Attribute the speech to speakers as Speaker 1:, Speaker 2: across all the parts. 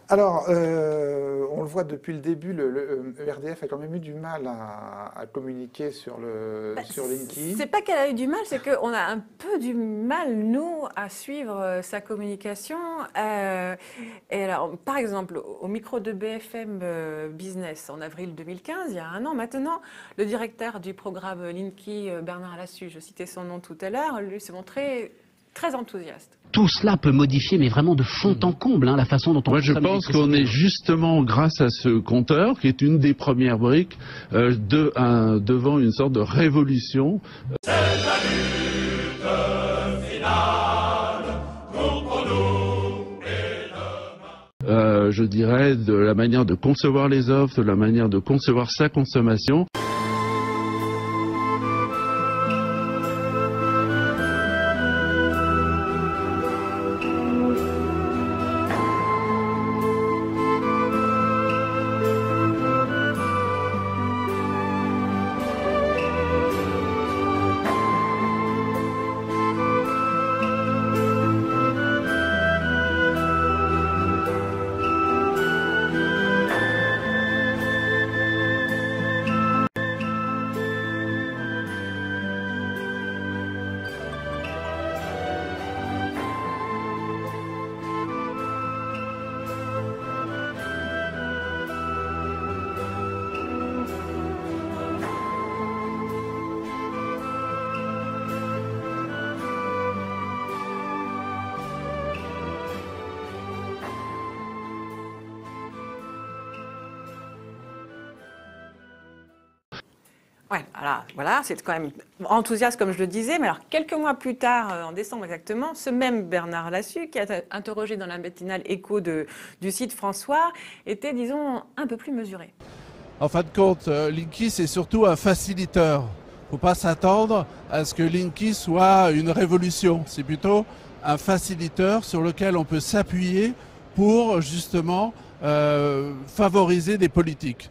Speaker 1: Alors, on le voit depuis le début, le ERDF a quand même eu du mal à communiquer sur Linky.
Speaker 2: C'est pas qu'elle a eu du mal, c'est qu'on a un peu du mal, nous, à suivre sa communication. Et alors, par exemple, au micro de BFM Business en avril 2015, il y a un an maintenant, le directeur du programme Linky, Bernard Lassus, je citais son nom tout à l'heure, lui s'est montré très enthousiaste.
Speaker 3: Tout cela peut modifier, mais vraiment de fond en comble, la façon dont on...
Speaker 4: Moi, je pense qu'on est justement, grâce à ce compteur, qui est une des premières briques, devant une sorte de révolution. C'est la lutte finale contre nous et demain. Je dirais, de la manière de concevoir les offres, de la manière de concevoir sa consommation.
Speaker 2: Ouais, voilà, c'est quand même enthousiaste comme je le disais, mais alors quelques mois plus tard, en décembre exactement, ce même Bernard Lassus, qui a été interrogé dans la matinale Écho du site François, était, disons, un peu plus mesuré.
Speaker 5: En fin de compte, Linky, c'est surtout un facilitateur. Il ne faut pas s'attendre à ce que Linky soit une révolution. C'est plutôt un facilitateur sur lequel on peut s'appuyer pour justement favoriser des politiques.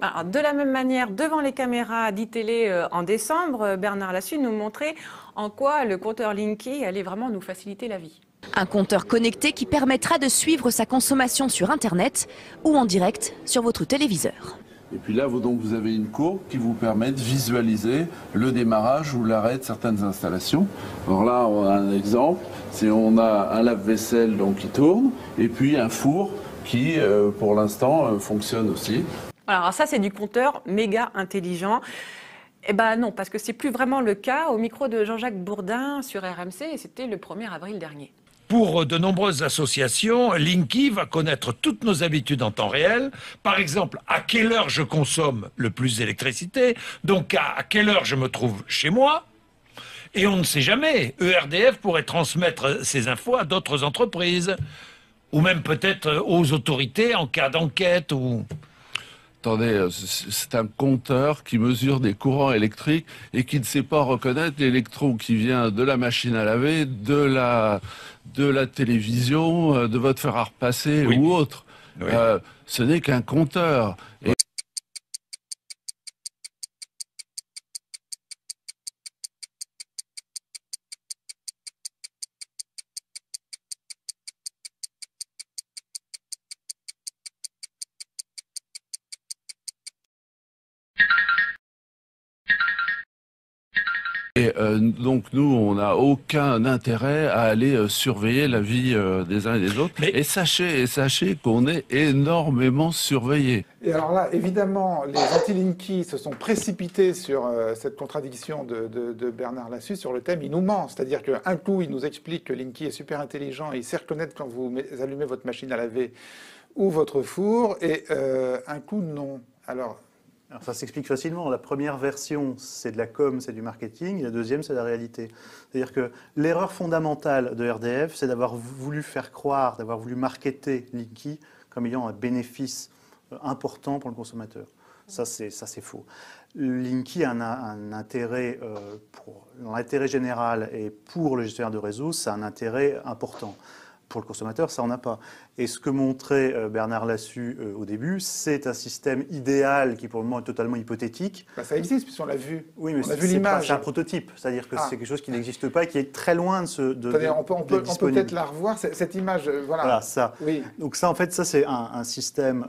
Speaker 2: Alors, de la même manière, devant les caméras d'ITélé en décembre, Bernard Lassus nous montrait en quoi le compteur Linky allait vraiment nous faciliter la vie.
Speaker 6: Un compteur connecté qui permettra de suivre sa consommation sur Internet ou en direct sur votre téléviseur.
Speaker 4: Et puis là, vous avez une courbe qui vous permet de visualiser le démarrage ou l'arrêt de certaines installations. Alors là, on a un exemple, on a un lave-vaisselle qui tourne et puis un four qui, pour l'instant, fonctionne aussi.
Speaker 2: Alors ça, c'est du compteur méga intelligent. Eh ben non, parce que c'est plus vraiment le cas au micro de Jean-Jacques Bourdin sur RMC, et c'était le 1er avril dernier.
Speaker 7: Pour de nombreuses associations, Linky va connaître toutes nos habitudes en temps réel. Par exemple, à quelle heure je consomme le plus d'électricité, donc à quelle heure je me trouve chez moi. Et on ne sait jamais, ERDF pourrait transmettre ces infos à d'autres entreprises, ou même peut-être aux autorités en cas d'enquête ou...
Speaker 4: Attendez, c'est un compteur qui mesure des courants électriques et qui ne sait pas reconnaître l'électron qui vient de la machine à laver, de la télévision, de votre fer à repasser ou autre. Oui. Ce n'est qu'un compteur. Et donc nous, on n'a aucun intérêt à aller surveiller la vie des uns et des autres. Et sachez qu'on est énormément surveillés.
Speaker 1: Et alors là, évidemment, les anti-Linky se sont précipités sur cette contradiction de Bernard Lassus sur le thème. Il nous ment, c'est-à-dire qu'un coup, il nous explique que Linky est super intelligent et il sait reconnaître quand vous allumez votre machine à laver ou votre four, et un coup, non. Alors
Speaker 8: ça s'explique facilement. La première version, c'est de la com, c'est du marketing. Et la deuxième, c'est la réalité. C'est-à-dire que l'erreur fondamentale de RDF, c'est d'avoir voulu faire croire, d'avoir voulu marketer Linky comme ayant un bénéfice important pour le consommateur. Ça, c'est faux. Linky a un intérêt, dans l'intérêt général et pour le gestionnaire de réseau, c'est un intérêt important. Pour le consommateur, ça, on n'a pas. Et ce que montrait Bernard Lassus au début, c'est un système idéal qui, pour le moment, est totalement hypothétique.
Speaker 1: Bah, ça existe, puisqu'on l'a vu.
Speaker 8: Oui, mais
Speaker 1: on a vu l'image.
Speaker 8: C'est un prototype, c'est-à-dire que c'est quelque chose qui n'existe pas et qui est très loin de
Speaker 1: on peut peut-être la revoir, cette image. Voilà,
Speaker 8: ça.
Speaker 1: Oui.
Speaker 8: Donc ça, en fait, ça, c'est un système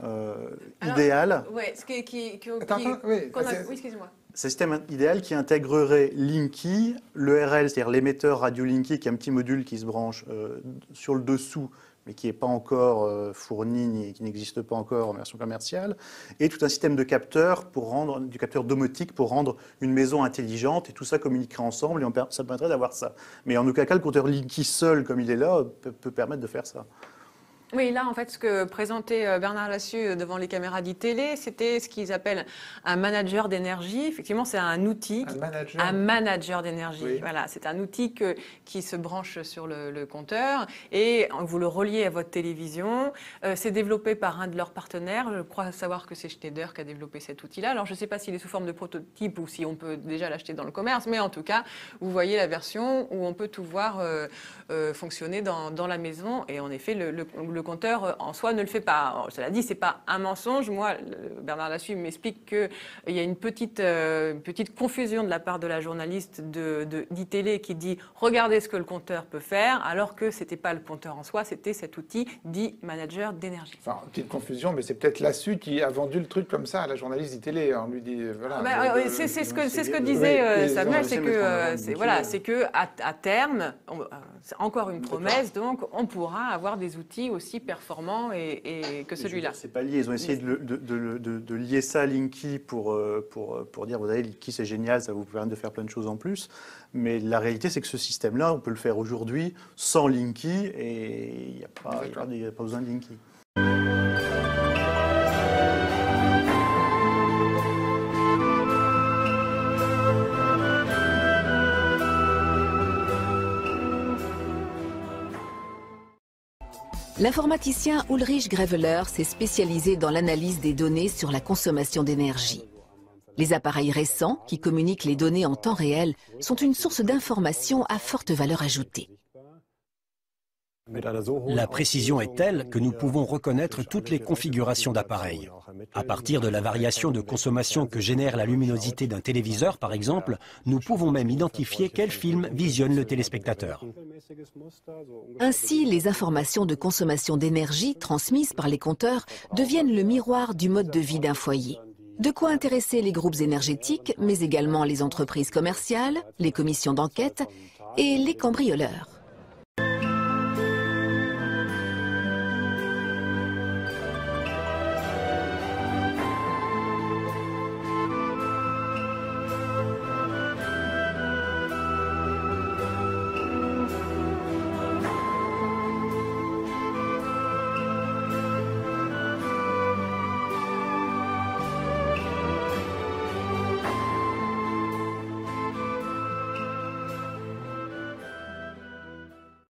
Speaker 8: idéal.
Speaker 2: Oui, excusez-moi.
Speaker 8: C'est un système idéal qui intégrerait Linky, l'ERL, c'est-à-dire l'émetteur radio Linky, qui est un petit module qui se branche sur le dessous, mais qui n'est pas encore fourni, qui n'existe pas encore en version commerciale, et tout un système de capteurs du capteur domotique pour rendre une maison intelligente, et tout ça communiquerait ensemble, et ça permettrait d'avoir ça. Mais en aucun cas, le compteur Linky seul, comme il est là, peut permettre de faire ça.
Speaker 2: Oui, là, en fait, ce que présentait Bernard Lassus devant les caméras d'e-télé, c'était ce qu'ils appellent un manager d'énergie. Effectivement, c'est un outil, un manager d'énergie. Oui. Voilà, c'est un outil qui se branche sur le compteur et vous le reliez à votre télévision. C'est développé par un de leurs partenaires. Je crois savoir que c'est Schneider qui a développé cet outil-là. Alors, je ne sais pas s'il est sous forme de prototype ou si on peut déjà l'acheter dans le commerce, mais en tout cas, vous voyez la version où on peut tout voir fonctionner dans la maison. Et en effet, le compteur en soi ne le fait pas. Alors, cela dit, c'est pas un mensonge. Moi, Bernard Lassus m'explique qu'il y a une petite confusion de la part de la journaliste d'e-télé qui dit « Regardez ce que le compteur peut faire », alors que c'était pas le compteur en soi, c'était cet outil dit manager d'énergie.
Speaker 1: Enfin, petite confusion, mais c'est peut-être Lassus qui a vendu le truc comme ça à la journaliste d'e-télé. On lui dit voilà.
Speaker 2: C'est ce que disait Samuel, c'est que à terme, encore une promesse, donc on pourra avoir des outils aussi performants et que celui-là.
Speaker 8: C'est pas lié. Ils ont essayé de lier ça à Linky pour dire, vous savez, Linky c'est génial, ça vous permet de faire plein de choses en plus. Mais la réalité, c'est que ce système-là, on peut le faire aujourd'hui sans Linky et il n'y a pas besoin de Linky.
Speaker 6: L'informaticien Ulrich Greveler s'est spécialisé dans l'analyse des données sur la consommation d'énergie. Les appareils récents, qui communiquent les données en temps réel, sont une source d'informations à forte valeur ajoutée.
Speaker 9: La précision est telle que nous pouvons reconnaître toutes les configurations d'appareils. À partir de la variation de consommation que génère la luminosité d'un téléviseur, par exemple, nous pouvons même identifier quel film visionne le téléspectateur.
Speaker 6: Ainsi, les informations de consommation d'énergie transmises par les compteurs deviennent le miroir du mode de vie d'un foyer. De quoi intéresser les groupes énergétiques, mais également les entreprises commerciales, les commissions d'enquête et les cambrioleurs.